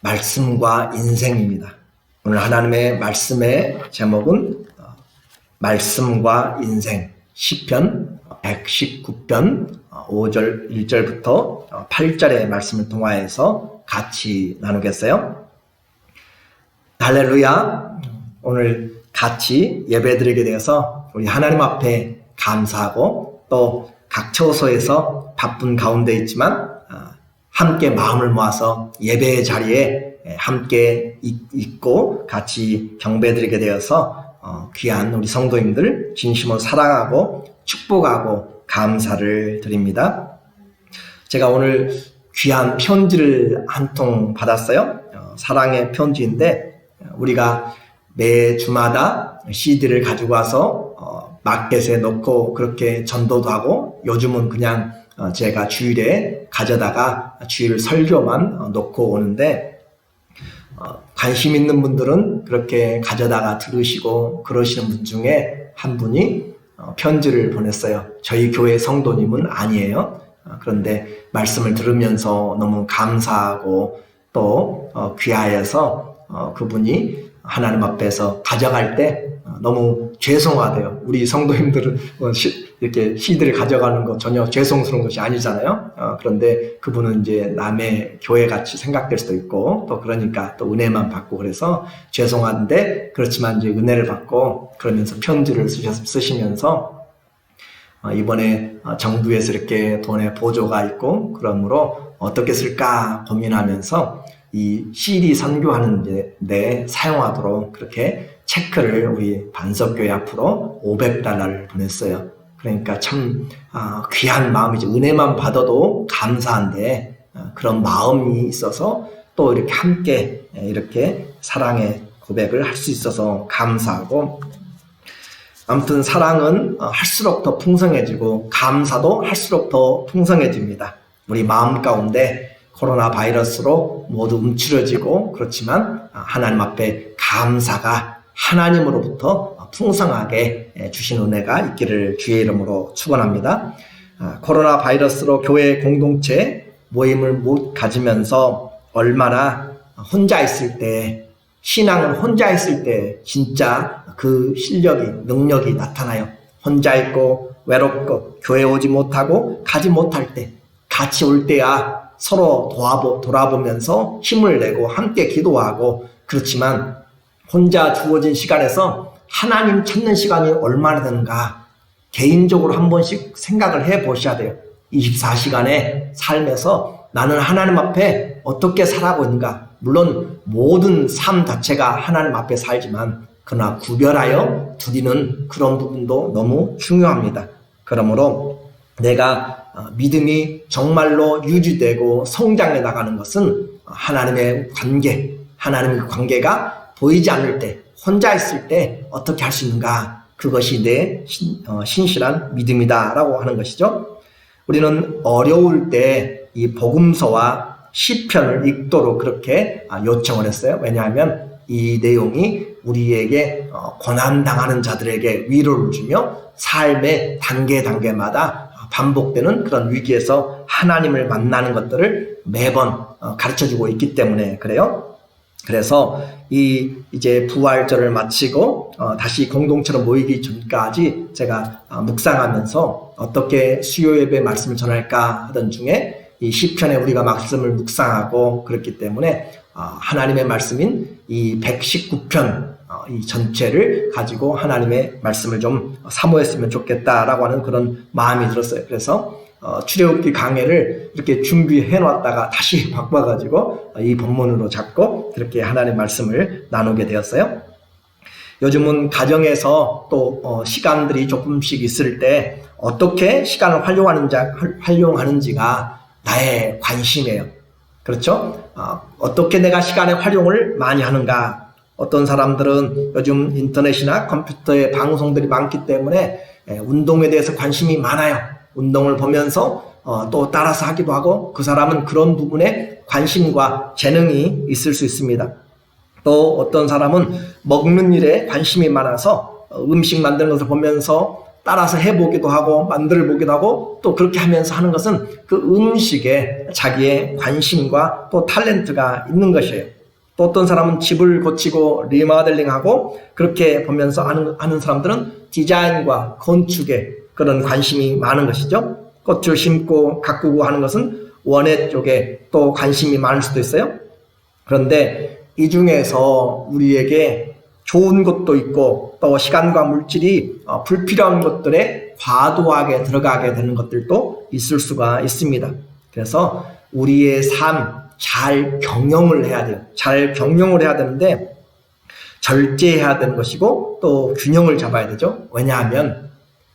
말씀과 인생입니다. 오늘 하나님의 말씀의 제목은 말씀과 인생, 시편 119편 5절 1절부터 8절의 말씀을 통하여서 같이 나누겠어요. 할렐루야. 오늘 같이 예배드리게 되어서 우리 하나님 앞에 감사하고 또 각 처소에서 바쁜 가운데 있지만 함께 마음을 모아서 예배의 자리에 함께 있고 같이 경배드리게 되어서 귀한 우리 성도님들 진심으로 사랑하고 축복하고 감사를 드립니다. 제가 오늘 귀한 편지를 한 통 받았어요. 사랑의 편지인데 우리가 매 주마다 CD를 가지고 와서 마켓에 넣고 그렇게 전도도 하고 요즘은 그냥 제가 주일에 가져다가 주일 설교만 놓고 오는데 관심 있는 분들은 그렇게 가져다가 들으시고 그러시는 분 중에 한 분이 편지를 보냈어요. 저희 교회 성도님은 아니에요. 그런데 말씀을 들으면서 너무 감사하고 또 귀하여서 그분이 하나님 앞에서 가져갈 때 너무 죄송하대요. 우리 성도님들은 이렇게 CD를 가져가는 거 전혀 죄송스러운 것이 아니잖아요. 그런데 그분은 이제 남의 교회 같이 생각될 수도 있고 또 그러니까 또 은혜만 받고 그래서 죄송한데 그렇지만 이제 은혜를 받고 그러면서 편지를 쓰시면서 이번에 정부에서 이렇게 돈의 보조가 있고 그러므로 어떻게 쓸까 고민하면서 이 CD 선교하는 데 사용하도록 그렇게 체크를 우리 반석교회 앞으로 $500를 보냈어요. 그러니까 참 귀한 마음이죠. 은혜만 받아도 감사한데 그런 마음이 있어서 또 이렇게 함께 이렇게 사랑의 고백을 할 수 있어서 감사하고 아무튼 사랑은 할수록 더 풍성해지고 감사도 할수록 더 풍성해집니다. 우리 마음 가운데 코로나 바이러스로 모두 움츠러지고 그렇지만 하나님 앞에 감사가 하나님으로부터 풍성하게 주신 은혜가 있기를 주의 이름으로 축원합니다. 코로나 바이러스로 교회 공동체 모임을 못 가지면서 얼마나 혼자 있을 때 신앙은 혼자 있을 때 진짜 그 실력이 능력이 나타나요. 혼자 있고 외롭고 교회 오지 못하고 가지 못할 때 같이 올 때야 서로 돌아보면서 힘을 내고 함께 기도하고 그렇지만 혼자 주어진 시간에서 하나님 찾는 시간이 얼마나 되는가 개인적으로 한 번씩 생각을 해 보셔야 돼요. 24시간의 삶에서 나는 하나님 앞에 어떻게 살아가고 있는가. 물론 모든 삶 자체가 하나님 앞에 살지만 그러나 구별하여 드리는 그런 부분도 너무 중요합니다. 그러므로 내가 믿음이 정말로 유지되고 성장해 나가는 것은 하나님의 관계가 보이지 않을 때 혼자 있을 때 어떻게 할 수 있는가 그것이 내 신실한 믿음이다 라고 하는 것이죠. 우리는 어려울 때 이 복음서와 시편을 읽도록 그렇게 요청을 했어요. 왜냐하면 이 내용이 우리에게 고난당하는 자들에게 위로를 주며 삶의 단계마다 반복되는 그런 위기에서 하나님을 만나는 것들을 매번 가르쳐주고 있기 때문에 그래요. 그래서 이제 부활절을 마치고 다시 공동체로 모이기 전까지 제가 묵상하면서 어떻게 수요 예배 말씀을 전할까 하던 중에 이 시편에 우리가 말씀을 묵상하고 그렇기 때문에 하나님의 말씀인 이 119편 이 전체를 가지고 하나님의 말씀을 좀 사모했으면 좋겠다라고 하는 그런 마음이 들었어요. 그래서 출애굽기 강해를 이렇게 준비해 놨다가 다시 바꿔가지고 이 본문으로 잡고 그렇게 하나님의 말씀을 나누게 되었어요. 요즘은 가정에서 또 시간들이 조금씩 있을 때 어떻게 시간을 활용하는지가 나의 관심이에요. 그렇죠? 어떻게 내가 시간의 활용을 많이 하는가. 어떤 사람들은 요즘 인터넷이나 컴퓨터에 방송들이 많기 때문에 운동에 대해서 관심이 많아요. 운동을 보면서 또 따라서 하기도 하고 그 사람은 그런 부분에 관심과 재능이 있을 수 있습니다. 또 어떤 사람은 먹는 일에 관심이 많아서 음식 만드는 것을 보면서 따라서 해보기도 하고 만들어 보기도 하고 또 그렇게 하면서 하는 것은 그 음식에 자기의 관심과 또 탤런트가 있는 것이에요. 또 어떤 사람은 집을 고치고 리모델링하고 그렇게 보면서 하는 사람들은 디자인과 건축에 그런 관심이 많은 것이죠. 꽃을 심고 가꾸고 하는 것은 원예 쪽에 또 관심이 많을 수도 있어요. 그런데 이 중에서 우리에게 좋은 것도 있고 또 시간과 물질이 불필요한 것들에 과도하게 들어가게 되는 것들도 있을 수가 있습니다. 그래서 우리의 삶 잘 경영을 해야 돼요. 잘 경영을 해야 되는데 절제해야 되는 것이고 또 균형을 잡아야 되죠. 왜냐하면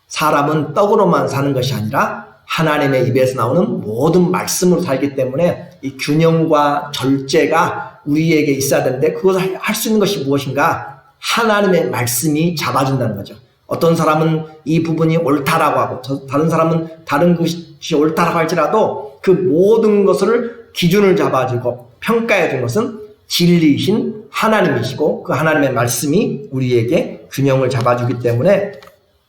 사람은 떡으로만 사는 것이 아니라 하나님의 입에서 나오는 모든 말씀으로 살기 때문에 이 균형과 절제가 우리에게 있어야 되는데 그것을 할 수 있는 것이 무엇인가? 하나님의 말씀이 잡아준다는 거죠. 어떤 사람은 이 부분이 옳다라고 하고 다른 사람은 다른 것이 옳다라고 할지라도 그 모든 것을 기준을 잡아주고 평가해 준 것은 진리이신 하나님이시고 그 하나님의 말씀이 우리에게 균형을 잡아주기 때문에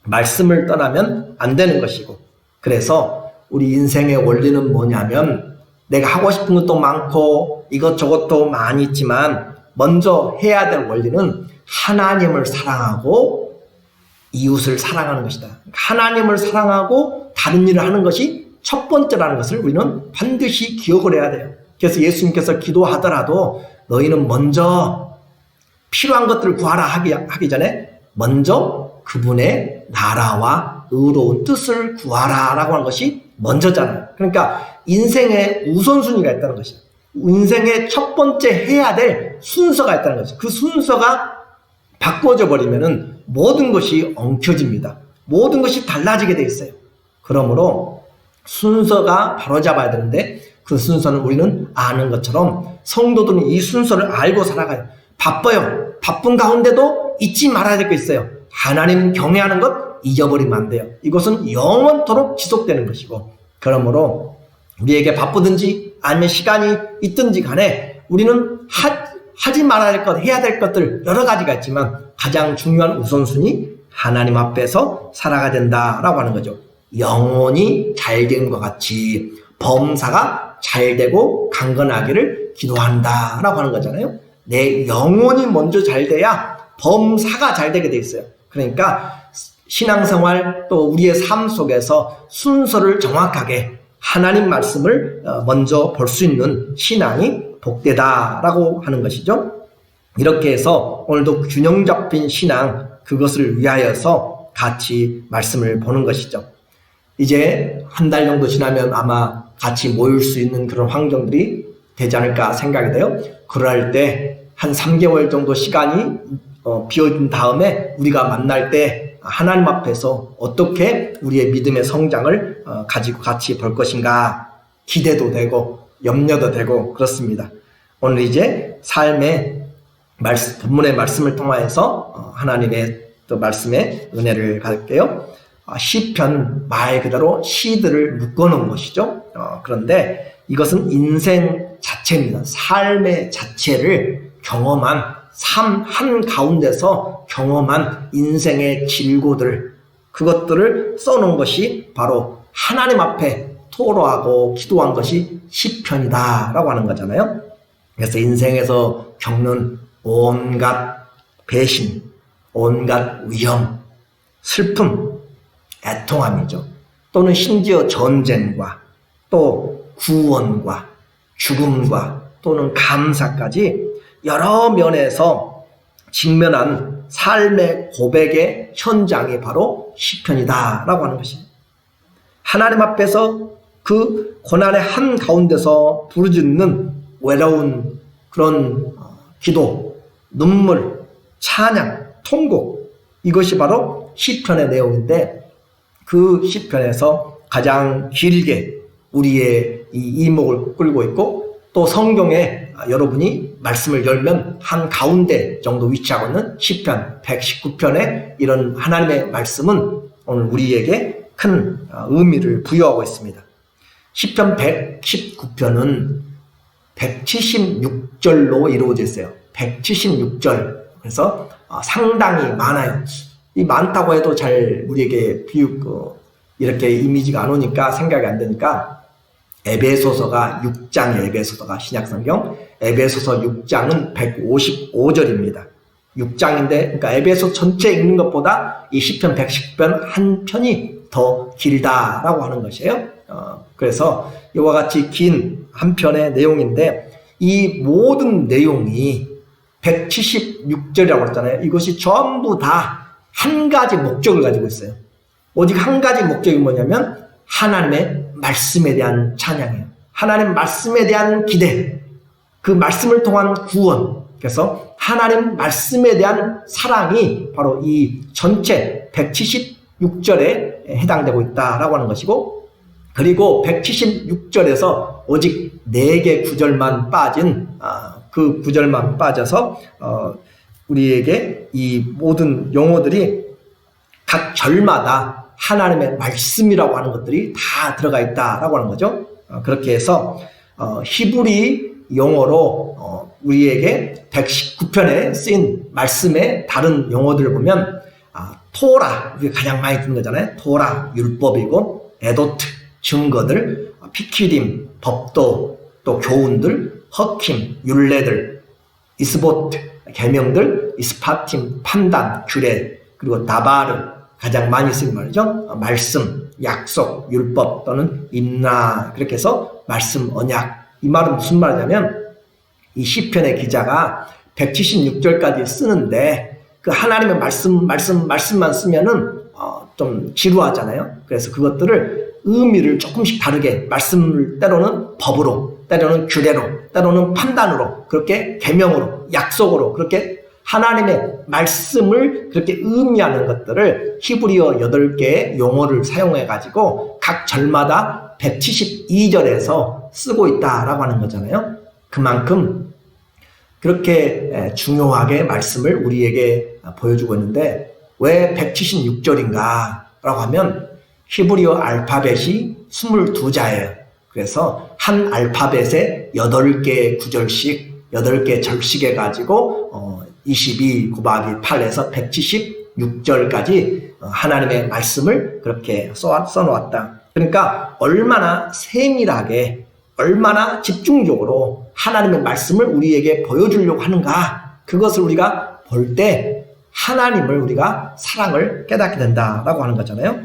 말씀을 떠나면 안 되는 것이고, 그래서 우리 인생의 원리는 뭐냐면 내가 하고 싶은 것도 많고 이것저것도 많이 있지만 먼저 해야 될 원리는 하나님을 사랑하고 이웃을 사랑하는 것이다. 하나님을 사랑하고 다른 일을 하는 것이 첫 번째라는 것을 우리는 반드시 기억을 해야 돼요. 그래서 예수님께서 기도하더라도 너희는 먼저 필요한 것들을 구하라 하기 전에 먼저 그분의 나라와 의로운 뜻을 구하라 라고 하는 것이 먼저잖아요. 그러니까 인생의 우선순위가 있다는 것이에요. 인생의 첫 번째 해야 될 순서가 있다는 거죠. 그 순서가 바꿔져 버리면은 모든 것이 엉켜집니다. 모든 것이 달라지게 돼 있어요. 그러므로 순서가 바로잡아야 되는데 그 순서는 우리는 아는 것처럼 성도들은 이 순서를 알고 살아가요. 바빠요. 바쁜 가운데도 잊지 말아야 될 거 있어요. 하나님 경외하는 것 잊어버리면 안 돼요. 이것은 영원토록 지속되는 것이고, 그러므로 우리에게 바쁘든지 아니면 시간이 있든지 간에 우리는 하지 말아야 될 것, 해야 될 것들 여러 가지가 있지만 가장 중요한 우선순위 하나님 앞에서 살아가야 된다라고 하는 거죠. 영혼이 잘 되는 것 같이 범사가 잘 되고 강건하기를 기도한다라고 하는 거잖아요. 내 영혼이 먼저 잘 돼야 범사가 잘 되게 돼 있어요. 그러니까 신앙생활 또 우리의 삶 속에서 순서를 정확하게 하나님 말씀을 먼저 볼 수 있는 신앙이 복되다라고 하는 것이죠. 이렇게 해서 오늘도 균형 잡힌 신앙, 그것을 위하여서 같이 말씀을 보는 것이죠. 이제 한 달 정도 지나면 아마 같이 모일 수 있는 그런 환경들이 되지 않을까 생각이 돼요. 그럴 때 한 3개월 정도 시간이 비워진 다음에 우리가 만날 때 하나님 앞에서 어떻게 우리의 믿음의 성장을 가지고 같이 볼 것인가 기대도 되고 염려도 되고 그렇습니다. 오늘 이제 삶의 본문의 말씀을 통하여서 하나님의 또 말씀의 은혜를 받을게요. 시편 말 그대로 시들을 묶어놓은 것이죠. 그런데 이것은 인생 자체입니다. 삶의 자체를 경험한 삶 한가운데서 경험한 인생의 질고들, 그것들을 써놓은 것이 바로 하나님 앞에 토로하고 기도한 것이 시편이다 라고 하는 거잖아요. 그래서 인생에서 겪는 온갖 배신, 온갖 위험, 슬픔, 애통함이죠. 또는 심지어 전쟁과 또 구원과 죽음과 또는 감사까지 여러 면에서 직면한 삶의 고백의 현장이 바로 시편이다 라고 하는 것입니다. 하나님 앞에서 그 고난의 한가운데서 부르짖는 외로운 그런 기도, 눈물, 찬양, 통곡, 이것이 바로 시편의 내용인데, 그 시편에서 가장 길게 우리의 이 이목을 끌고 있고, 또 성경에 여러분이 말씀을 열면 한가운데 정도 위치하고 있는 시편 119편의 이런 하나님의 말씀은 오늘 우리에게 큰 의미를 부여하고 있습니다. 시편 119편은 176절로 이루어져 있어요. 176절. 그래서 상당히 많아요. 이 많다고 해도 잘 우리에게 이렇게 이미지가 안 오니까 생각이 안 되니까 에베소서가 6장의 에베소서가 신약성경 에베소서 6장은 155절입니다. 6장인데 그러니까 에베소 전체 읽는 것보다 이 시편 119편 한 편이 더 길다라고 하는 것이에요. 그래서 이와 같이 긴 한 편의 내용인데 이 모든 내용이 176절이라고 했잖아요. 이것이 전부 다 한 가지 목적을 가지고 있어요. 오직 한 가지 목적이 뭐냐면 하나님의 말씀에 대한 찬양이에요. 하나님 말씀에 대한 기대, 그 말씀을 통한 구원. 그래서 하나님 말씀에 대한 사랑이 바로 이 전체 176절에 해당되고 있다라고 하는 것이고, 그리고 176절에서 오직 4개 구절만 빠진 그 구절만 빠져서 우리에게 이 모든 용어들이 각 절마다 하나님의 말씀이라고 하는 것들이 다 들어가 있다라고 하는 거죠. 그렇게 해서 히브리 용어로 우리에게 119편에 쓰인 말씀의 다른 용어들을 보면 토라, 우리가 가장 많이 듣는 거잖아요. 토라, 율법이고, 에도트, 증거들, 피키림, 법도, 또 교훈들, 허킴, 율례들, 이스보트, 계명들, 이스파팀, 판단, 규례, 그리고 다바르, 가장 많이 쓰는 말이죠. 말씀, 약속, 율법 또는 임나, 그렇게 해서 말씀, 언약. 이 말은 무슨 말이냐면 이 시편의 기자가 176절까지 쓰는데 그 하나님의 말씀만 쓰면은 좀 지루하잖아요. 그래서 그것들을 의미를 조금씩 다르게 말씀을 때로는 법으로, 때로는 규례로, 때로는 판단으로, 그렇게 계명으로, 약속으로, 그렇게 하나님의 말씀을 그렇게 의미하는 것들을 히브리어 8개의 용어를 사용해 가지고 각 절마다 172절에서 쓰고 있다라고 하는 거잖아요. 그만큼 그렇게 중요하게 말씀을 우리에게 보여주고 있는데 왜 176절인가 라고 하면 히브리어 알파벳이 22자예요. 그래서 한 알파벳에 8개의 구절씩 8개 절씩 해가지고 22 곱하기 8에서 176절까지 하나님의 말씀을 그렇게 써놓았다. 그러니까 얼마나 세밀하게, 얼마나 집중적으로 하나님의 말씀을 우리에게 보여주려고 하는가, 그것을 우리가 볼 때 하나님을 우리가 사랑을 깨닫게 된다라고 하는 거잖아요.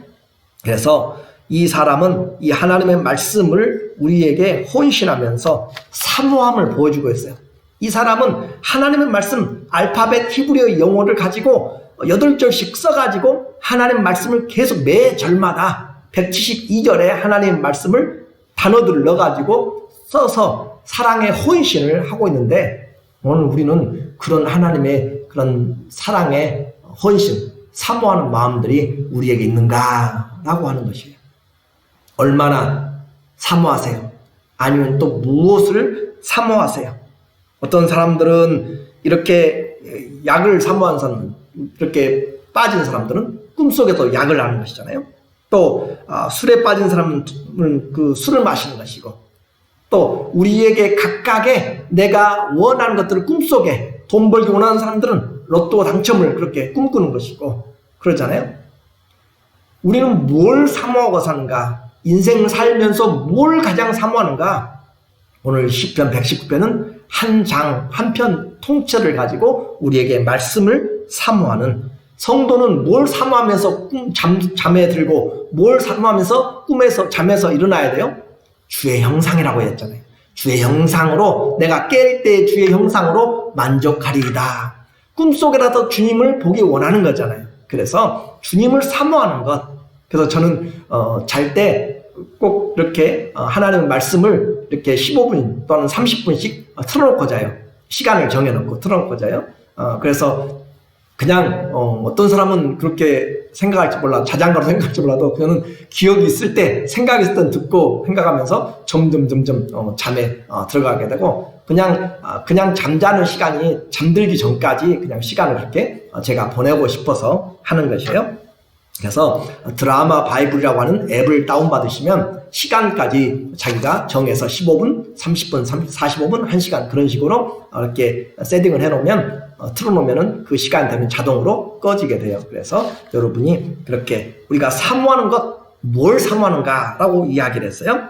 그래서 이 사람은 이 하나님의 말씀을 우리에게 헌신하면서 사모함을 보여주고 있어요. 이 사람은 하나님의 말씀 알파벳 히브리어 영어를 가지고 8절씩 써가지고 하나님의 말씀을 계속 매 절마다 172절에 하나님의 말씀을 단어들을 넣어가지고 써서 사랑의 헌신을 하고 있는데 오늘 우리는 그런 하나님의 그런 사랑의 헌신, 사모하는 마음들이 우리에게 있는가라고 하는 것이에요. 얼마나 사모하세요? 아니면 또 무엇을 사모하세요? 어떤 사람들은 이렇게 약을 사모하는 사람은, 이렇게 빠진 사람들은 꿈속에도 약을 하는 것이잖아요. 또 술에 빠진 사람은 그 술을 마시는 것이고, 또 우리에게 각각의 내가 원하는 것들을 꿈속에 돈 벌기 원하는 사람들은 로또 당첨을 그렇게 꿈꾸는 것이고 그러잖아요. 우리는 뭘 사모하고 사는가? 인생 살면서 뭘 가장 사모하는가? 오늘 시편 119편은 한 장, 한 편 통째를 가지고 우리에게 말씀을 사모하는, 성도는 뭘 사모하면서 잠에 들고 뭘 사모하면서 꿈에서 잠에서 일어나야 돼요? 주의 형상이라고 했잖아요. 주의 형상으로, 내가 깰 때 주의 형상으로 만족하리이다. 꿈속에라도 주님을 보기 원하는 거잖아요. 그래서 주님을 사모하는 것. 그래서 저는 잘 때 꼭 이렇게 하나님의 말씀을 이렇게 15분 또는 30분씩 틀어놓고 자요. 시간을 정해놓고 틀어놓고 자요. 그래서 그냥 어떤 사람은 그렇게 생각할지 몰라도, 자장가로 생각할지 몰라도 그거는 기억이 있을 때, 생각이 있을 때 듣고 생각하면서 점점 잠에 들어가게 되고, 그냥 잠자는 시간이 잠들기 전까지 그냥 시간을 그렇게 제가 보내고 싶어서 하는 것이에요. 그래서 드라마 바이블이라고 하는 앱을 다운받으시면 시간까지 자기가 정해서 15분, 30분, 45분, 1시간 그런 식으로 이렇게 세팅을 해놓으면 틀어놓으면은 그 시간 되면 자동으로 꺼지게 돼요. 그래서 여러분이 그렇게 우리가 사모하는 것, 뭘 사모하는가라고 이야기를 했어요.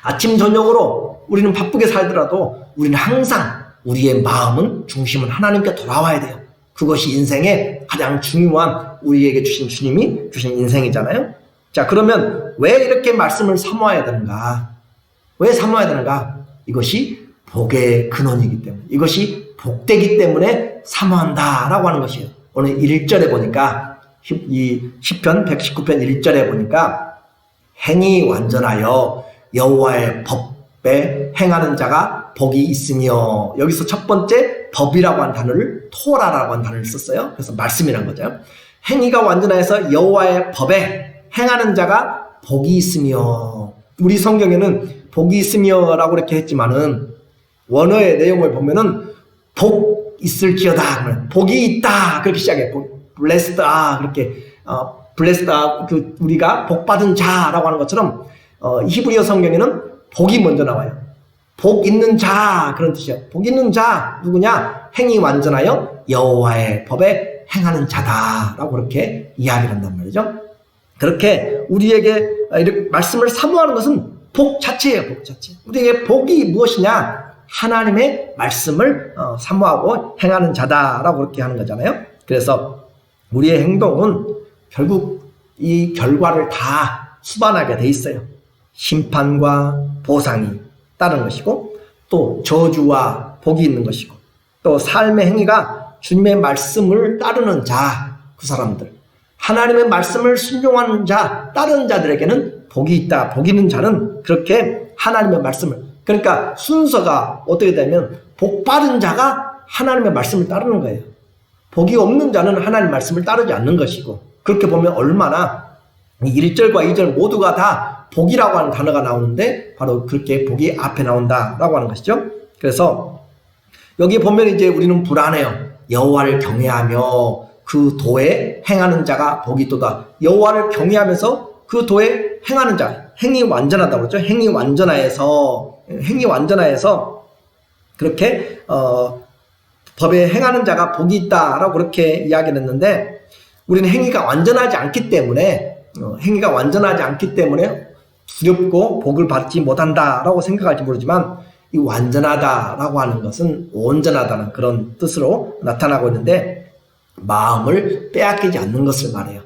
아침 저녁으로 우리는 바쁘게 살더라도 우리는 항상 우리의 마음은 중심은 하나님께 돌아와야 돼요. 그것이 인생의 가장 중요한 우리에게 주신 주님이 주신 인생이잖아요. 자, 그러면 왜 이렇게 말씀을 사모해야 되는가? 왜 사모해야 되는가? 이것이 복의 근원이기 때문에, 이것이 복되기 때문에 사모한다라고 하는 것이에요. 오늘 1절에 보니까 이 시편 119편 1절에 보니까 행이 완전하여 여호와의 법에 행하는 자가 복이 있으며, 여기서 첫 번째 법이라고 한 단어를 토라라고 한 단어를 썼어요. 그래서 말씀이란 거죠. 행위가 완전하여서 여호와의 법에 행하는 자가 복이 있으며, 우리 성경에는 복이 있으며라고 이렇게 했지만은 원어의 내용을 보면은 복 있을지어다, 복이 있다 그렇게 시작해. blessed are, 그렇게 blessed are, 그 우리가 복 받은 자라고 하는 것처럼 히브리어 성경에는 복이 먼저 나와요. 복 있는 자, 그런 뜻이에요. 복 있는 자 누구냐? 행이 완전하여 여호와의 법에 행하는 자다라고 그렇게 이야기를 한단 말이죠. 그렇게 우리에게 이렇게 말씀을 사모하는 것은 복 자체예요. 복 자체. 우리에게 복이 무엇이냐? 하나님의 말씀을 사모하고 행하는 자다라고 그렇게 하는 거잖아요. 그래서 우리의 행동은 결국 이 결과를 다 수반하게 돼 있어요. 심판과 보상이 따른 것이고, 또 저주와 복이 있는 것이고, 또 삶의 행위가 주님의 말씀을 따르는 자, 그 사람들, 하나님의 말씀을 순종하는 자, 따르는 자들에게는 복이 있다. 복 있는 자는 그렇게 하나님의 말씀을, 그러니까 순서가 어떻게 되면 복 받은 자가 하나님의 말씀을 따르는 거예요. 복이 없는 자는 하나님의 말씀을 따르지 않는 것이고, 그렇게 보면 얼마나 1절과 2절 모두가 다 복이라고 하는 단어가 나오는데 바로 그렇게 복이 앞에 나온다라고 하는 것이죠. 그래서 여기 보면 이제 우리는 불안해요. 여호와를 경외하며 그 도에 행하는 자가 복이 있도다. 여호와를 경외하면서 그 도에 행하는 자, 행이 완전하다고 그러죠. 행이 완전하여서 그렇게 법에 행하는 자가 복이 있다라고 그렇게 이야기를 했는데, 우리는 행위가 완전하지 않기 때문에 두렵고 복을 받지 못한다라고 생각할지 모르지만, 이 완전하다라고 하는 것은 온전하다는 그런 뜻으로 나타나고 있는데, 마음을 빼앗기지 않는 것을 말해요.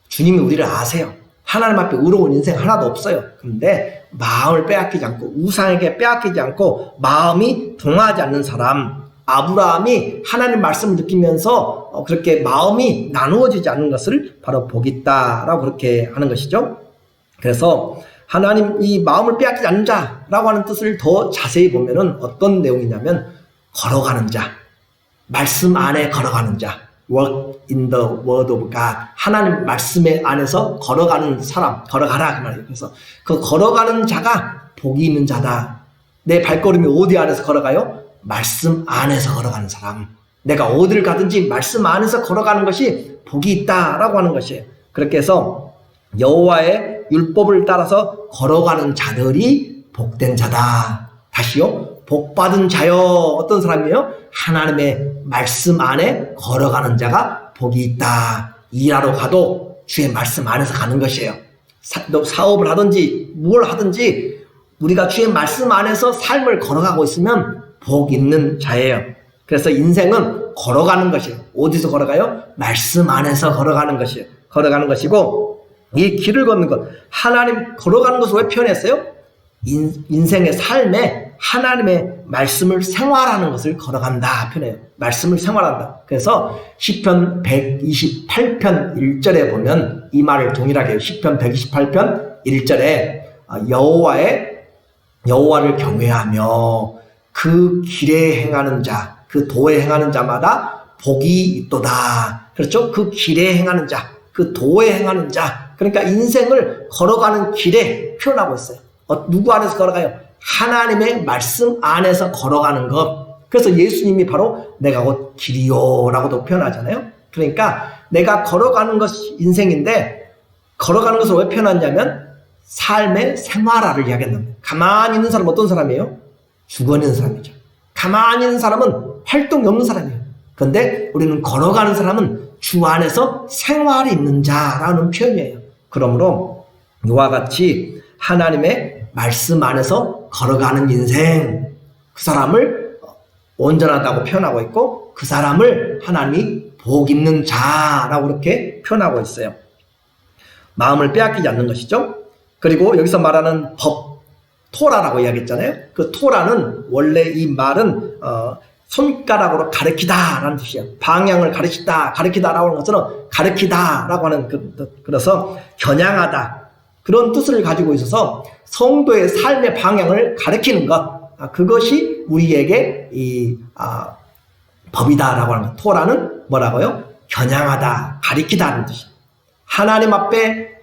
주님이 우리를 아세요. 하나님 앞에 의로운 인생 하나도 없어요. 그런데 마음을 빼앗기지 않고, 우상에게 빼앗기지 않고 마음이 동하지 않는 사람, 아브라함이 하나님 말씀을 느끼면서 그렇게 마음이 나누어지지 않는 것을 바로 복이 있다라고 그렇게 하는 것이죠. 그래서 하나님, 이 마음을 빼앗기지 않는 자라고 하는 뜻을 더 자세히 보면은 어떤 내용이냐면, 걸어가는 자, 말씀 안에 걸어가는 자, walk in the word of God, 하나님 말씀의 안에서 걸어가는 사람, 걸어가라 그 말이에요. 그래서 그 걸어가는 자가 복이 있는 자다. 내 발걸음이 어디 안에서 걸어가요? 말씀 안에서 걸어가는 사람. 내가 어디를 가든지 말씀 안에서 걸어가는 것이 복이 있다라고 하는 것이에요. 그렇게 해서 여호와의 율법을 따라서 걸어가는 자들이 복된 자다. 다시요, 복받은 자요. 어떤 사람이에요? 하나님의 말씀 안에 걸어가는 자가 복이 있다. 일하러 가도 주의 말씀 안에서 가는 것이에요. 사업을 하든지 뭘 하든지 우리가 주의 말씀 안에서 삶을 걸어가고 있으면 복 있는 자예요. 그래서 인생은 걸어가는 것이에요. 어디서 걸어가요? 말씀 안에서 걸어가는 것이에요. 걸어가는 것이고, 이 길을 걷는 것, 하나님 걸어가는 것을 왜 표현했어요? 인생의 삶에 하나님의 말씀을 생활하는 것을 걸어간다 표현해요. 말씀을 생활한다. 그래서 시편 128편 1절에 보면 이 말을 동일하게 해요. 시편 128편 1절에 여호와를 경외하며 그 길에 행하는 자, 그 도에 행하는 자마다 복이 있도다. 그렇죠? 그 길에 행하는 자, 그 도에 행하는 자. 그러니까 인생을 걸어가는 길에 표현하고 있어요. 누구 안에서 걸어가요? 하나님의 말씀 안에서 걸어가는 것. 그래서 예수님이 바로 내가 곧 길이요 라고도 표현하잖아요. 그러니까 내가 걸어가는 것이 인생인데, 걸어가는 것을 왜 표현하냐면 삶의 생활화를 이야기한답니다. 가만히 있는 사람은 어떤 사람이에요? 죽어 있는 사람이죠. 가만히 있는 사람은 활동이 없는 사람이에요. 그런데 우리는 걸어가는 사람은 주 안에서 생활이 있는 자라는 표현이에요. 그러므로 이와 같이 하나님의 말씀 안에서 걸어가는 인생, 그 사람을 온전하다고 표현하고 있고 그 사람을 하나님이 복 있는 자라고 그렇게 표현하고 있어요. 마음을 빼앗기지 않는 것이죠. 그리고 여기서 말하는 법, 토라라고 이야기했잖아요. 그 토라는 원래 이 말은 손가락으로 가르치다라는 뜻이에요. 방향을 가르치다라고 하는 것은 가르치다라고 하는 그래서 겨냥하다 그런 뜻을 가지고 있어서 성도의 삶의 방향을 가르치는 것, 그것이 우리에게 이 법이다라고 하는 것. 토라는 뭐라고요? 겨냥하다, 가리키다는 뜻이에요. 하나님 앞에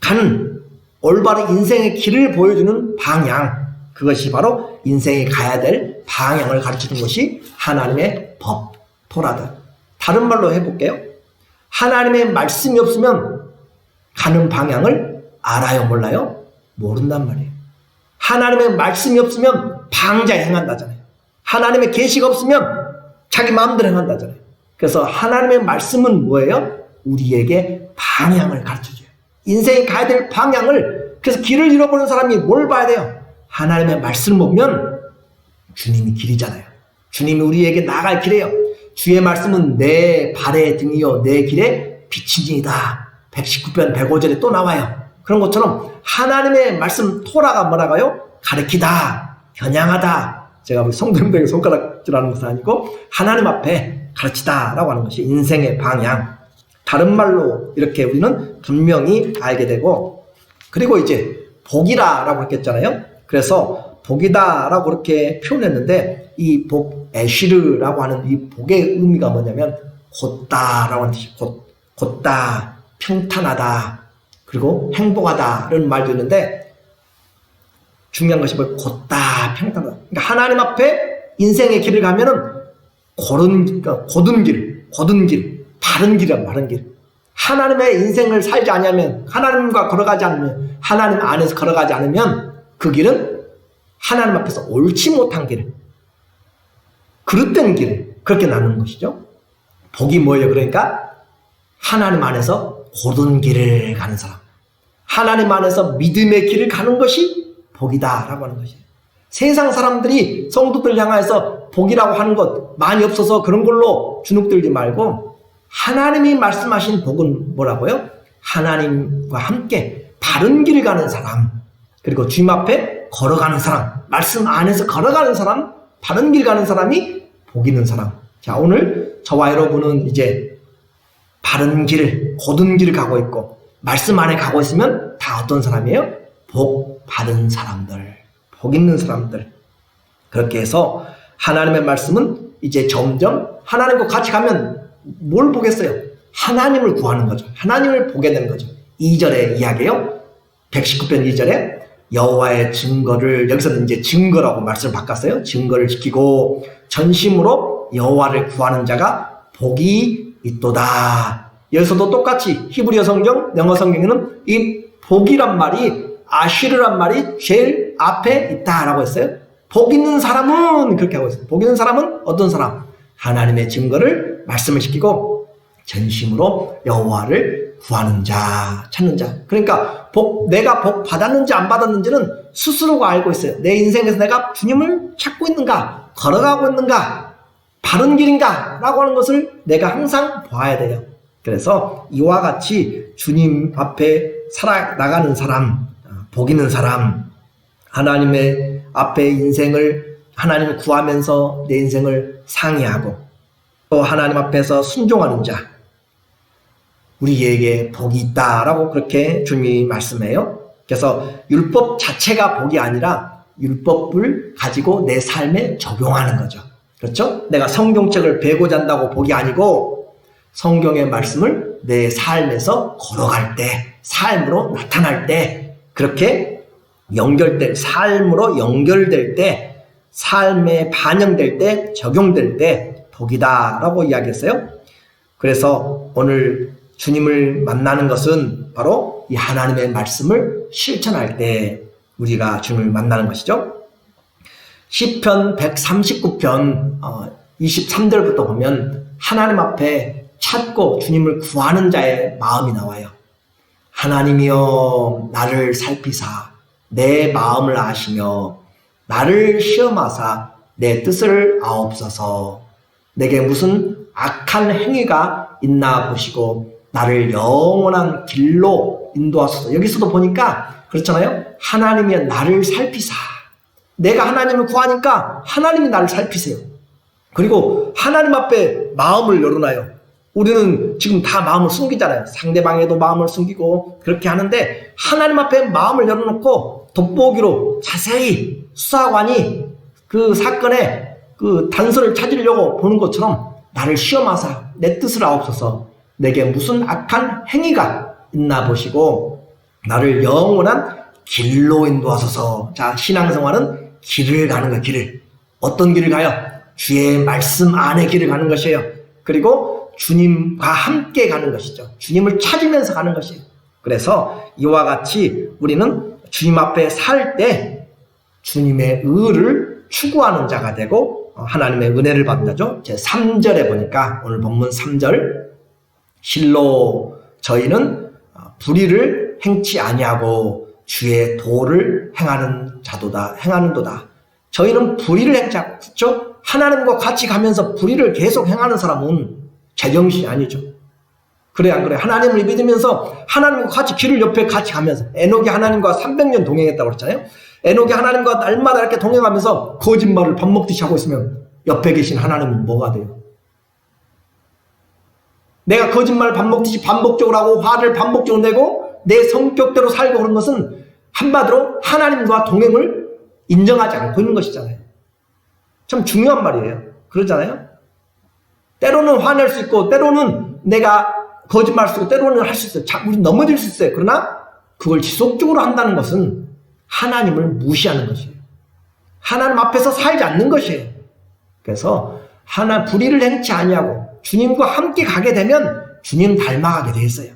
가는 올바른 인생의 길을 보여주는 방향, 그것이 바로 인생이 가야 될 방향을 가르치는 것이 하나님의 법, 토라다. 다른 말로 해볼게요. 하나님의 말씀이 없으면 가는 방향을 알아요, 몰라요? 모른단 말이에요. 하나님의 말씀이 없으면 방자에 행한다잖아요. 하나님의 계시가 없으면 자기 마음대로 행한다잖아요. 그래서 하나님의 말씀은 뭐예요? 우리에게 방향을 가르쳐줘요. 인생이 가야 될 방향을. 그래서 길을 잃어버린 사람이 뭘 봐야 돼요? 하나님의 말씀을 보면 주님이 길이잖아요. 주님이 우리에게 나갈 길이에요. 주의 말씀은 내 발의 등이요 내 길에 비치니이다. 119편 105절에 또 나와요. 그런 것처럼 하나님의 말씀 토라가 뭐라고요? 가르치다, 겨냥하다. 제가 성도님들에게 손가락질하는 것은 아니고 하나님 앞에 가르치다라고 하는 것이 인생의 방향. 다른 말로 이렇게 우리는 분명히 알게 되고, 그리고 이제 복이다라고 했잖아요. 그래서 복이다라고 그렇게 표현했는데 이 복, 에시르라고 하는 이 복의 의미가 뭐냐면 곧다라고 하는 뜻이 곧다, 평탄하다, 그리고 행복하다라는 말도 있는데 중요한 것이 뭐 곧다, 평탄하다. 그러니까 하나님 앞에 인생의 길을 가면은 곧은 길, 바른 길이란 바른 길. 하나님의 인생을 살지 않으면, 하나님과 걸어가지 않으면, 하나님 안에서 걸어가지 않으면 그 길은 하나님 앞에서 옳지 못한 길, 그릇된 길, 그렇게 나누는 것이죠. 복이 뭐예요? 그러니까 하나님 안에서 곧은 길을 가는 사람, 하나님 안에서 믿음의 길을 가는 것이 복이다라고 하는 것이에요. 세상 사람들이 성도들 향해서 복이라고 하는 것 많이 없어서 그런 걸로 주눅들지 말고 하나님이 말씀하신 복은 뭐라고요? 하나님과 함께 바른 길을 가는 사람, 그리고 주님 앞에 걸어가는 사람, 말씀 안에서 걸어가는 사람, 바른 길 가는 사람이 복 있는 사람. 자, 오늘 저와 여러분은 이제 바른 길을, 곧은 길을 가고 있고 말씀 안에 가고 있으면 다 어떤 사람이에요? 복 받은 사람들, 복 있는 사람들. 그렇게 해서 하나님의 말씀은 이제 점점 하나님과 같이 가면 뭘 보겠어요? 하나님을 구하는 거죠. 하나님을 보게 되는 거죠. 2절의 이야기예요. 119편 2절에 여호와의 증거를, 여기서는 이제 증거라고 말씀을 바꿨어요. 증거를 지키고 전심으로 여호와를 구하는 자가 복이 있도다. 여기서도 똑같이 히브리어 성경, 영어 성경에는 이 복이란 말이, 아시르란 말이 제일 앞에 있다라고 했어요. 복 있는 사람은 그렇게 하고 있어요. 복 있는 사람은 어떤 사람? 하나님의 증거를, 말씀을 지키고 전심으로 여호와를 구하는 자, 찾는 자. 그러니까 내가 복 받았는지 안 받았는지는 스스로가 알고 있어요. 내 인생에서 내가 주님을 찾고 있는가, 걸어가고 있는가, 바른 길인가 라고 하는 것을 내가 항상 봐야 돼요. 그래서 이와 같이 주님 앞에 살아나가는 사람, 복 있는 사람, 하나님의 앞에 인생을, 하나님을 구하면서 내 인생을 상의하고 또 하나님 앞에서 순종하는 자, 우리에게 복이 있다라고 그렇게 주님이 말씀해요. 그래서 율법 자체가 복이 아니라 율법을 가지고 내 삶에 적용하는 거죠. 그렇죠? 내가 성경책을 배고자 한다고 복이 아니고 성경의 말씀을 내 삶에서 걸어갈 때, 삶으로 나타날 때, 그렇게 삶으로 연결될 때, 삶에 반영될 때, 적용될 때 복이다라고 이야기했어요. 그래서 오늘 주님을 만나는 것은 바로 이 하나님의 말씀을 실천할 때 우리가 주님을 만나는 것이죠. 시편 139편 23절부터 보면 하나님 앞에 찾고 주님을 구하는 자의 마음이 나와요. 하나님이여 나를 살피사 내 마음을 아시며 나를 시험하사 내 뜻을 아옵소서. 내게 무슨 악한 행위가 있나 보시고 나를 영원한 길로 인도하소서. 여기서도 보니까 그렇잖아요. 하나님이 나를 살피사. 내가 하나님을 구하니까 하나님이 나를 살피세요. 그리고 하나님 앞에 마음을 열어놔요. 우리는 지금 다 마음을 숨기잖아요. 상대방에도 마음을 숨기고 그렇게 하는데 하나님 앞에 마음을 열어놓고 돋보기로 자세히 수사관이 그 사건의 그 단서를 찾으려고 보는 것처럼 나를 시험하사 내 뜻을 아옵소서. 내게 무슨 악한 행위가 있나 보시고 나를 영원한 길로 인도하소서. 자, 신앙생활은 길을 가는 거예요. 길을. 어떤 길을 가요? 주의 말씀 안에 길을 가는 것이에요. 그리고 주님과 함께 가는 것이죠. 주님을 찾으면서 가는 것이에요. 그래서 이와 같이 우리는 주님 앞에 살 때 주님의 의를 추구하는 자가 되고 하나님의 은혜를 받는다죠. 제 3절에 보니까 오늘 본문 3절 실로 저희는 불의를 행치 아니하고 주의 도를 행하는도다. 저희는 불의를 행치 않고, 그렇죠? 하나님과 같이 가면서 불의를 계속 행하는 사람은 제정신이 아니죠. 그래 안 그래? 하나님을 믿으면서 하나님과 같이 길을 옆에 같이 가면서 에녹이 하나님과 300년 동행했다고 그랬잖아요. 에녹이 하나님과 날마다 이렇게 동행하면서 거짓말을 밥 먹듯이 하고 있으면 옆에 계신 하나님은 뭐가 돼요? 내가 거짓말을 밥 먹듯이 반복적으로 하고 화를 반복적으로 내고 내 성격대로 살고 그런 것은 한마디로 하나님과 동행을 인정하지 않고 있는 것이잖아요. 참 중요한 말이에요. 그러잖아요. 때로는 화낼 수 있고 때로는 내가 거짓말할 수 있고 때로는 할 수 있어요. 우리 넘어질 수 있어요. 그러나 그걸 지속적으로 한다는 것은 하나님을 무시하는 것이에요. 하나님 앞에서 살지 않는 것이에요. 그래서 불의를 행치 아니하고 주님과 함께 가게 되면 주님 닮아가게 돼 있어요.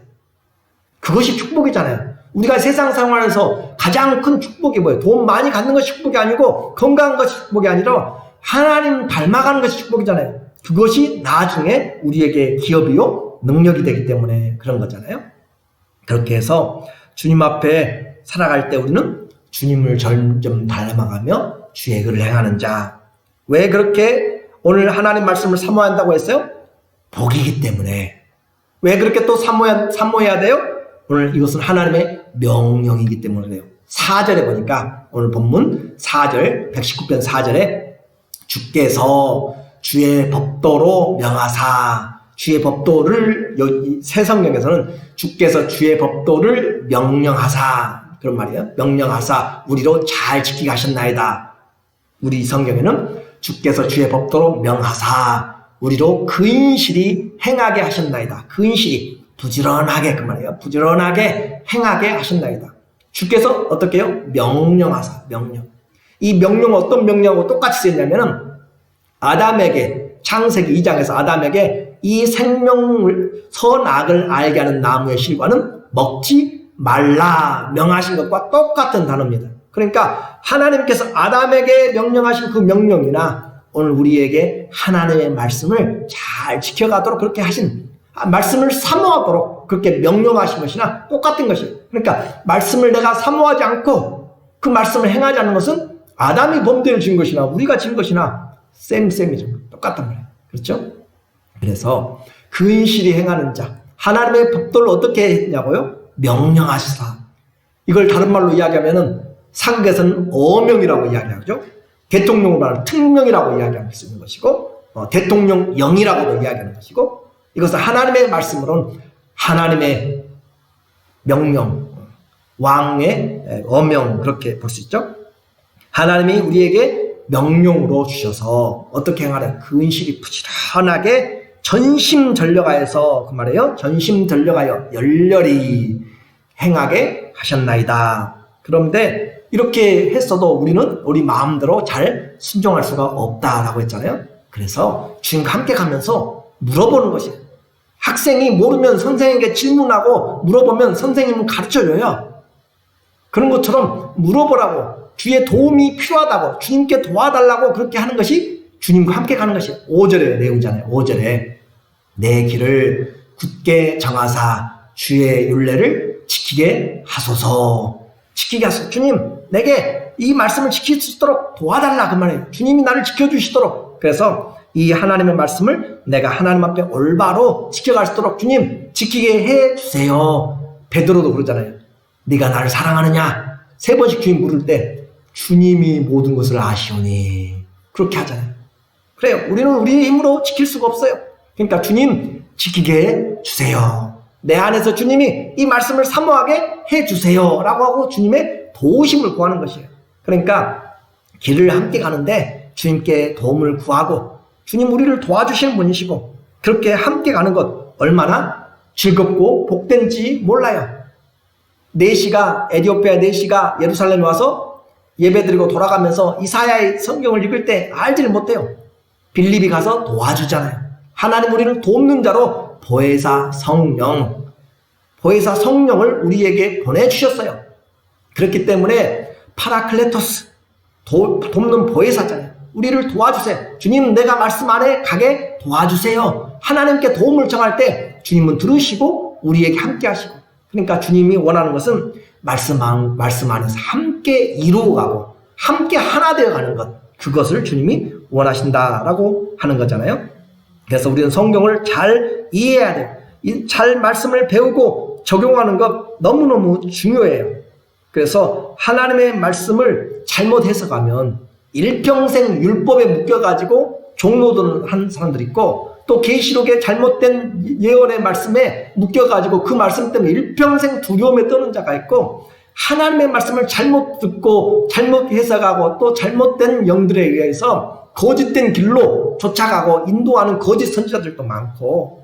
그것이 축복이잖아요. 우리가 세상 생활에서 가장 큰 축복이 뭐예요? 돈 많이 갖는 것이 축복이 아니고 건강한 것이 축복이 아니라 하나님 닮아가는 것이 축복이잖아요. 그것이 나중에 우리에게 기업이요 능력이 되기 때문에 그런 거잖아요. 그렇게 해서 주님 앞에 살아갈 때 우리는 주님을 점점 닮아가며 주의 의를 행하는 자. 왜 그렇게 오늘 하나님 말씀을 사모해야 한다고 했어요? 복이기 때문에. 왜 그렇게 또 사모해야 돼요? 오늘 이것은 하나님의 명령이기 때문에 그래요. 4절에 보니까 오늘 본문 4절 119편 4절에 주께서 주의 법도로 명하사, 주의 법도를 여기 새 성경에서는 주께서 주의 법도를 명령하사 그런 말이에요. 명령하사 우리로 잘 지키게 하셨나이다. 우리 성경에는 주께서 주의 법도로 명하사 우리로 근실히 행하게 하셨나이다. 근실히 부지런하게 그 말이에요. 부지런하게 행하게 하셨나이다. 주께서 어떻게 해요? 명령하사 명령. 이 명령은 어떤 명령하고 똑같이 쓰였냐면은 아담에게 창세기 2장에서 아담에게 이 생명을 선악을 알게 하는 나무의 실과는 먹지 말라 명하신 것과 똑같은 단어입니다. 그러니까 하나님께서 아담에게 명령하신 그 명령이나 오늘 우리에게 하나님의 말씀을 잘 지켜가도록 그렇게 하신 말씀을 사모하도록 그렇게 명령하신 것이나 똑같은 것이에요. 그러니까 말씀을 내가 사모하지 않고 그 말씀을 행하지 않는 것은 아담이 범죄를 지은 것이나 우리가 지은 것이나 쌤이죠. 똑같단 말이에요. 그렇죠? 그래서 근실히 행하는 자, 하나님의 법도를 어떻게 했냐고요? 명령하시사. 이걸 다른 말로 이야기하면은 사극에서는 어명이라고 이야기하죠. 대통령으로 말하면 특명이라고 이야기할 수 있는 것이고 대통령령이라고도 이야기하는 것이고 이것은 하나님의 말씀으로는 하나님의 명령, 왕의 어명 그렇게 볼 수 있죠. 하나님이 우리에게 명령으로 주셔서 어떻게 행하래? 근실히 부지런하게 전심전력하여서 그 말이에요. 전심전력하여 열렬히 행하게 하셨나이다. 그런데 이렇게 했어도 우리는 우리 마음대로 잘 순종할 수가 없다라고 했잖아요. 그래서 주님과 함께 가면서 물어보는 것이에요. 학생이 모르면 선생님에게 질문하고 물어보면 선생님은 가르쳐줘요. 그런 것처럼 물어보라고 주의 도움이 필요하다고 주님께 도와달라고 그렇게 하는 것이 주님과 함께 가는 것이 5절의 내용이잖아요. 5절에 내 길을 굳게 정하사 주의 율례를 지키게 하소서. 지키게 하소서. 주님, 내게 이 말씀을 지킬 수 있도록 도와달라 그 말이에요. 주님이 나를 지켜주시도록. 그래서 이 하나님의 말씀을 내가 하나님 앞에 올바로 지켜갈 수 있도록 주님 지키게 해주세요. 베드로도 그러잖아요. 네가 나를 사랑하느냐? 3번씩 주님 물을 때 주님이 모든 것을 아시오니 그렇게 하잖아요. 그래요. 우리는 우리의 힘으로 지킬 수가 없어요. 그러니까 주님 지키게 해주세요. 내 안에서 주님이 이 말씀을 사모하게 해주세요 라고 하고 주님의 도우심을 구하는 것이에요. 그러니까 길을 함께 가는데 주님께 도움을 구하고 주님 우리를 도와주시는 분이시고 그렇게 함께 가는 것 얼마나 즐겁고 복된지 몰라요. 에디오피아 네시가 예루살렘에 와서 예배드리고 돌아가면서 이사야의 성경을 읽을 때 알지를 못해요. 빌립이 가서 도와주잖아요. 하나님 우리를 돕는 자로 보혜사 성령을 우리에게 보내주셨어요. 그렇기 때문에 파라클레토스 돕는 보혜사잖아요. 우리를 도와주세요. 주님 내가 말씀 안에 가게 도와주세요. 하나님께 도움을 청할 때 주님은 들으시고 우리에게 함께 하시고 그러니까 주님이 원하는 것은 말씀 안에서 함께 이루어가고 함께 하나 되어가는 것 그것을 주님이 원하신다라고 하는 거잖아요. 그래서 우리는 성경을 잘 이해해야 돼요. 잘 말씀을 배우고 적용하는 것 너무너무 중요해요. 그래서 하나님의 말씀을 잘못 해석하면 일평생 율법에 묶여가지고 종로돈 한 사람들이 있고 또 계시록의 잘못된 예언의 말씀에 묶여가지고 그 말씀 때문에 일평생 두려움에 떠는 자가 있고 하나님의 말씀을 잘못 듣고 잘못 해석하고 또 잘못된 영들에 의해서 거짓된 길로 쫓아가고 인도하는 거짓 선지자들도 많고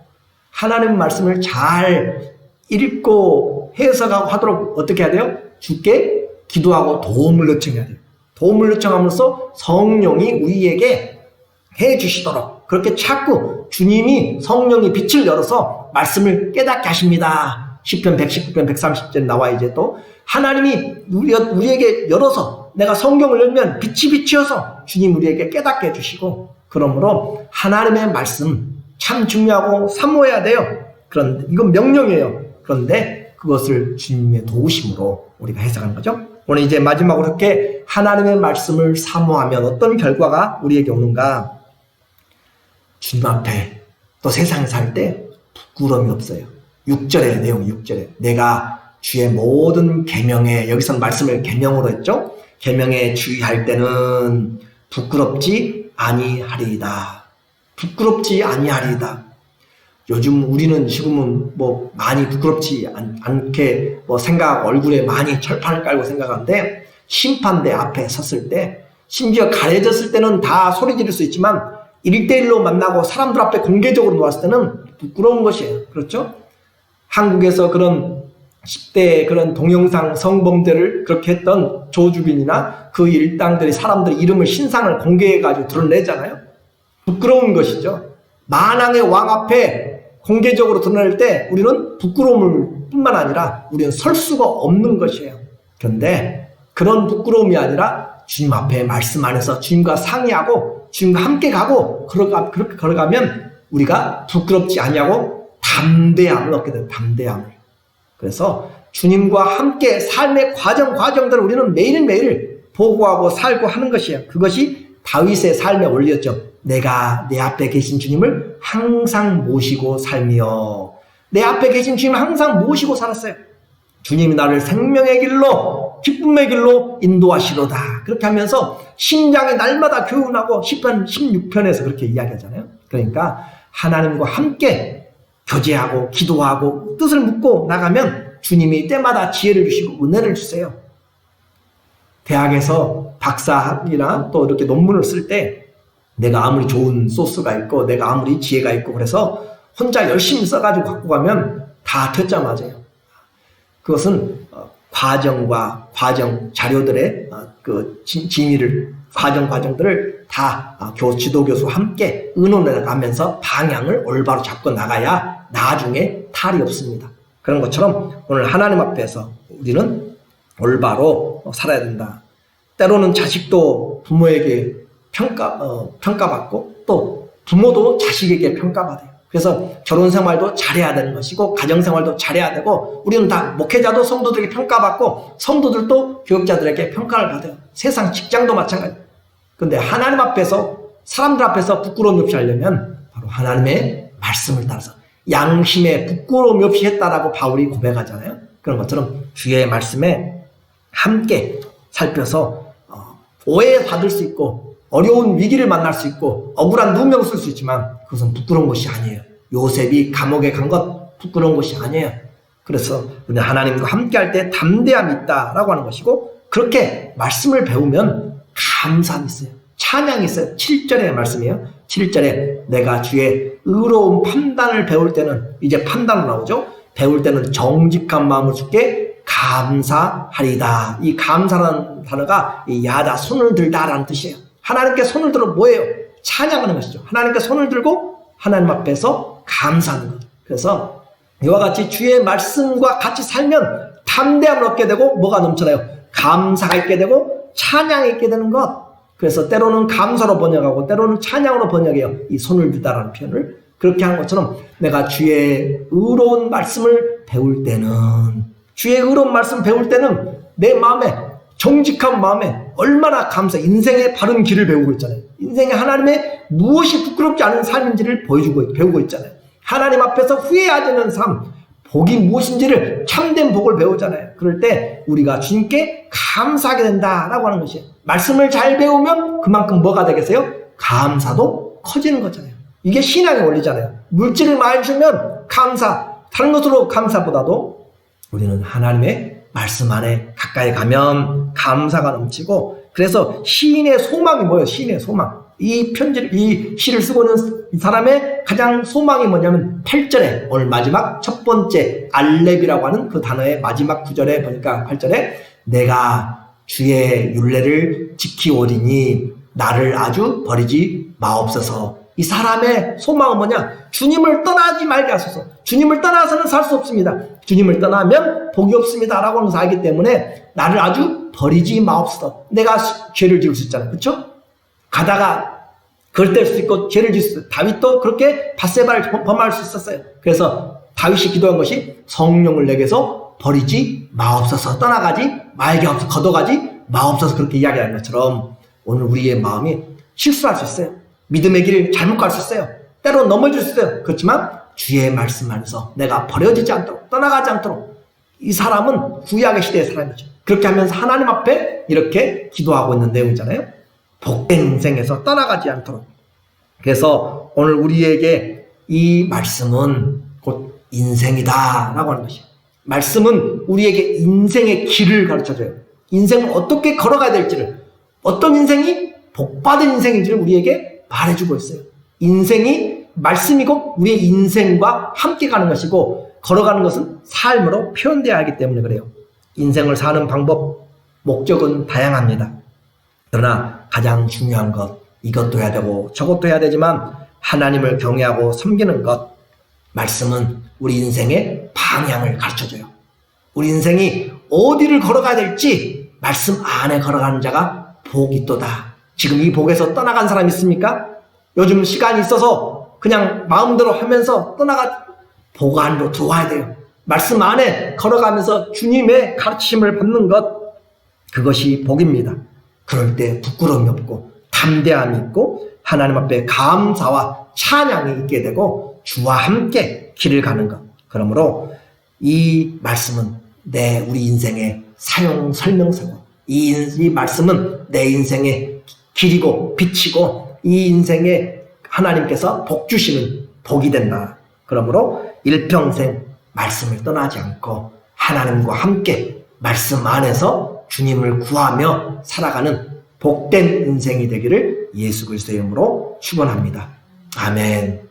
하나님의 말씀을 잘 읽고 해석하고 하도록 어떻게 해야 돼요? 주께 기도하고 도움을 요청해야 돼요. 도움을 요청하면서 성령이 우리에게 해주시도록 그렇게 자꾸 주님이 성령이 빛을 열어서 말씀을 깨닫게 하십니다. 시편 119편 130절 나와 이제 또 하나님이 우리에게 열어서 내가 성경을 열면 빛이 비치어서 주님 우리에게 깨닫게 해주시고 그러므로 하나님의 말씀 참 중요하고 사모해야 돼요. 그런데 이건 명령이에요. 그런데 그것을 주님의 도우심으로 우리가 해석하는 거죠. 오늘 이제 마지막으로 이렇게 하나님의 말씀을 사모하면 어떤 결과가 우리에게 오는가? 주님 앞에 또 세상에 살 때 부끄러움이 없어요. 6절의 내용 6절에 내가 주의 모든 계명에 여기서 말씀을 계명으로 했죠. 계명에 주의할 때는 부끄럽지 아니하리이다. 부끄럽지 아니하리이다. 요즘 우리는 지금은 뭐 많이 부끄럽지 않게 뭐 얼굴에 많이 철판을 깔고 생각하는데 심판대 앞에 섰을 때 심지어 가려졌을 때는 다 소리 지를 수 있지만 1대1로 만나고 사람들 앞에 공개적으로 놓았을 때는 부끄러운 것이에요. 그렇죠? 한국에서 그런 10대 그런 동영상 성범죄를 그렇게 했던 조주빈이나 그 일당들이 사람들의 이름을 신상을 공개해가지고 드러내잖아요. 부끄러운 것이죠. 만왕의 왕 앞에 공개적으로 드러낼 때 우리는 부끄러움을 뿐만 아니라 우리는 설 수가 없는 것이에요. 그런데 그런 부끄러움이 아니라 주님 앞에 말씀 안에서 주님과 상의하고 주님과 함께 가고 그렇게 걸어가면 우리가 부끄럽지 아니하고 담대함을 얻게 돼요. 담대함을. 그래서 주님과 함께 삶의 과정들을 우리는 매일매일 보고하고 살고 하는 것이에요. 그것이 다윗의 삶의 원리였죠. 내가 내 앞에 계신 주님을 항상 모시고 살며 내 앞에 계신 주님을 항상 모시고 살았어요. 주님이 나를 생명의 길로 기쁨의 길로 인도하시로다. 그렇게 하면서 심장이 날마다 교훈하고 시편 16편에서 그렇게 이야기하잖아요. 그러니까 하나님과 함께 교제하고 기도하고 뜻을 묻고 나가면 주님이 때마다 지혜를 주시고 은혜를 주세요. 대학에서 박사학위나 또 이렇게 논문을 쓸 때 내가 아무리 좋은 소스가 있고 내가 아무리 지혜가 있고 그래서 혼자 열심히 써가지고 갖고 가면 다 퇴짜 맞아요. 그것은 과정과 과정 자료들의 그 진위를 과정들을 다 지도교수와 함께 의논해 가면서 방향을 올바로 잡고 나가야 나중에 탈이 없습니다. 그런 것처럼 오늘 하나님 앞에서 우리는 올바로 살아야 된다. 때로는 자식도 부모에게 평가받고 또 부모도 자식에게 평가받아요. 그래서 결혼 생활도 잘해야 되는 것이고 가정 생활도 잘해야 되고 우리는 다 목회자도 성도들에게 평가받고 성도들도 교육자들에게 평가를 받아요. 세상 직장도 마찬가지. 근데 하나님 앞에서 사람들 앞에서 부끄러움 없이 하려면 바로 하나님의 말씀을 따라서 양심에 부끄러움 없이 했다라고 바울이 고백하잖아요. 그런 것처럼 주의 말씀에 함께 살펴서 오해받을 수 있고 어려운 위기를 만날 수 있고 억울한 누명을 쓸 수 있지만 그것은 부끄러운 것이 아니에요. 요셉이 감옥에 간 것 부끄러운 것이 아니에요. 그래서 하나님과 함께 할 때 담대함이 있다라고 하는 것이고 그렇게 말씀을 배우면 감사함이 있어요. 찬양이 있어요. 7절의 말씀이에요. 7절에 내가 주의 의로운 판단을 배울 때는 이제 판단으로 나오죠. 배울 때는 정직한 마음을 주께 감사하리다. 이 감사라는 단어가 야다 손을 들다라는 뜻이에요. 하나님께 손을 들어 뭐예요? 찬양하는 것이죠. 하나님께 손을 들고 하나님 앞에서 감사하는 것. 그래서 이와 같이 주의 말씀과 같이 살면 담대함을 얻게 되고 뭐가 넘쳐나요? 감사가 있게 되고 찬양이 있게 되는 것. 그래서 때로는 감사로 번역하고 때로는 찬양으로 번역해요. 이 손을 들다라는 표현을. 그렇게 하는 것처럼 내가 주의 의로운 말씀을 배울 때는 주의 의로운 말씀 배울 때는 내 마음에 정직한 마음에 얼마나 인생의 바른 길을 배우고 있잖아요. 인생에 하나님의 무엇이 부끄럽지 않은 삶인지를 배우고 있잖아요. 하나님 앞에서 후회하지 않는 삶, 복이 무엇인지를 참된 복을 배우잖아요. 그럴 때 우리가 주님께 감사하게 된다라고 하는 것이에요. 말씀을 잘 배우면 그만큼 뭐가 되겠어요? 감사도 커지는 거잖아요. 이게 신앙의 원리잖아요. 물질을 많이 주면 다른 것으로 감사보다도 우리는 하나님의 말씀 안에 가까이 가면 감사가 넘치고 그래서 시인의 소망이 뭐예요? 시인의 소망. 이 시를 쓰고 있는 이 사람의 가장 소망이 뭐냐면 8절에 오늘 마지막 첫 번째 알렙이라고 하는 그 단어의 마지막 구절에 보니까 8절에 내가 주의 율례를 지키오리니 나를 아주 버리지 마옵소서. 이 사람의 소망은 뭐냐? 주님을 떠나지 말게 하소서. 주님을 떠나서는 살 수 없습니다. 주님을 떠나면 복이 없습니다 라고 하는 것을 알기 때문에 나를 아주 버리지 마옵소서. 내가 죄를 지을 수 있잖아요. 그렇죠? 가다가 걸댈 수 있고 죄를 지을 수 있어요. 다윗도 그렇게 밧세바를 범할 수 있었어요. 그래서 다윗이 기도한 것이 성령을 내게서 버리지 마옵소서. 떠나가지 말게 하옵소서. 걷어가지 마옵소서. 그렇게 이야기하는 것처럼 오늘 우리의 마음이 실수할 수 있어요. 믿음의 길을 잘못 갈 수 있어요. 때로 넘어질 수 있어요. 그렇지만 주의 말씀 안에서 내가 버려지지 않도록 떠나가지 않도록 이 사람은 구약의 시대의 사람이죠. 그렇게 하면서 하나님 앞에 이렇게 기도하고 있는 내용이잖아요. 복된 인생에서 떠나가지 않도록. 그래서 오늘 우리에게 이 말씀은 곧 인생이다 라고 하는 것이에요. 말씀은 우리에게 인생의 길을 가르쳐줘요. 인생을 어떻게 걸어가야 될지를, 어떤 인생이 복받은 인생인지를 우리에게 말해주고 있어요. 인생이 말씀이고 우리의 인생과 함께 가는 것이고 걸어가는 것은 삶으로 표현되어야 하기 때문에 그래요. 인생을 사는 방법, 목적은 다양합니다. 그러나 가장 중요한 것, 이것도 해야 되고 저것도 해야 되지만 하나님을 경외하고 섬기는 것, 말씀은 우리 인생의 방향을 가르쳐줘요. 우리 인생이 어디를 걸어가야 될지 말씀 안에 걸어가는 자가 복이 있도다. 지금 이 복에서 떠나간 사람 있습니까? 요즘 시간이 있어서 그냥 마음대로 하면서 복 안으로 들어와야 돼요. 말씀 안에 걸어가면서 주님의 가르침을 받는 것, 그것이 복입니다. 그럴 때 부끄러움이 없고 담대함이 있고 하나님 앞에 감사와 찬양이 있게 되고 주와 함께 길을 가는 것. 그러므로 이 말씀은 우리 인생의 사용 설명서고 이 말씀은 내 인생의 길이고 빛이고 이 인생에 하나님께서 복 주시는 복이 된다. 그러므로 일평생 말씀을 떠나지 않고 하나님과 함께 말씀 안에서 주님을 구하며 살아가는 복된 인생이 되기를 예수 그리스도의 이름으로 축원합니다. 아멘.